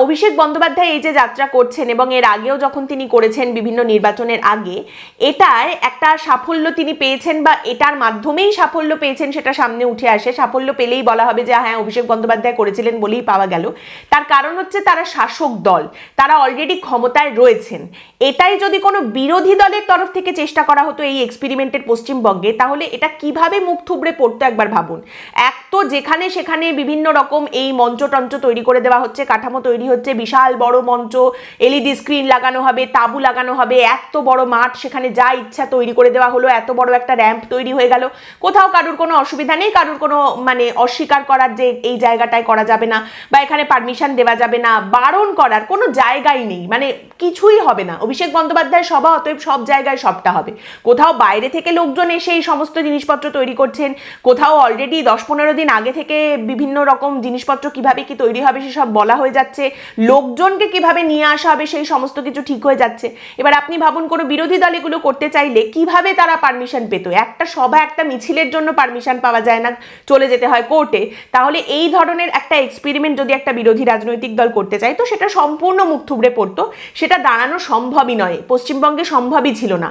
অভিষেক বন্দ্যোপাধ্যায় এই যে যাত্রা করছেন এবং এর আগেও যখন তিনি করেছেন বিভিন্ন নির্বাচনের আগে, এটার একটা সাফল্য তিনি পেয়েছেন বা এটার মাধ্যমেই সাফল্য পেয়েছেন সেটা সামনে উঠে আসে। সাফল্য পেলেই বলা হবে যে হ্যাঁ অভিষেক বন্দ্যোপাধ্যায় করেছিলেন বলেই পাওয়া গেল। তার কারণ হচ্ছে তারা শাসক দল, তারা অলরেডি ক্ষমতায় রয়েছেন। এটাই যদি কোনো বিরোধী দলের তরফ থেকে চেষ্টা করা হতো এই এক্সপেরিমেন্টের পশ্চিমবঙ্গে, তাহলে এটা কিভাবে মুখ থুবড়ে পড়তো একবার ভাবুন। এক তো যেখানে সেখানে বিভিন্ন রকম এই মঞ্চ টঞ্চ তৈরি করে দেওয়া হচ্ছে, কাঠামো তৈরি হচ্ছে, বিশাল বড় মঞ্চ, এলইডি স্ক্রিন লাগানো হবে, তাবু লাগানো হবে, এত বড় মাঠ, সেখানে যা ইচ্ছা তৈরি করে দেওয়া হলো, এত বড় একটা র্যাম্প তৈরি হয়ে গেল। কোথাও কারুর কোনো অসুবিধা নেই, কারুর কোনো মানে অস্বীকার করার যে এই জায়গাটায় করা যাবে না বা এখানে পারমিশন দেওয়া যাবে না, বারণ করার কোনো জায়গাই নেই, মানে কিছুই হবে না। অভিষেক বন্দ্যোপাধ্যায় সভা, অতএব সব জায়গায় সবটা হবে। কোথাও বাইরে থেকে লোকজন এসে এই সমস্ত জিনিসপত্র তৈরি করছেন, কোথাও অলরেডি 10-15 দিন আগে থেকে বিভিন্ন রকম জিনিসপত্র কিভাবে কি তৈরি হবে সেসব বলা হয়ে যাচ্ছে, লোকজনকে কিভাবে নিয়ে আসা হবে সেই সমস্ত কিছু ঠিক হয়ে যাচ্ছে। এবার আপনি ভাবুন কোনো বিরোধী দল এগুলো করতে চাইলে কিভাবে তারা পারমিশন পেত। একটা সভা, একটা মিছিলের জন্য পারমিশন পাওয়া যায় না, চলে যেতে হয় কোর্টে। তাহলে এই ধরনের একটা এক্সপেরিমেন্ট যদি একটা বিরোধী রাজনৈতিক দল করতে চায় তো সেটা সম্পূর্ণ মুখ থুবড়ে পড়তো, সেটা দাঁড়ানো সম্ভবই নয়, পশ্চিমবঙ্গে সম্ভবই ছিল না।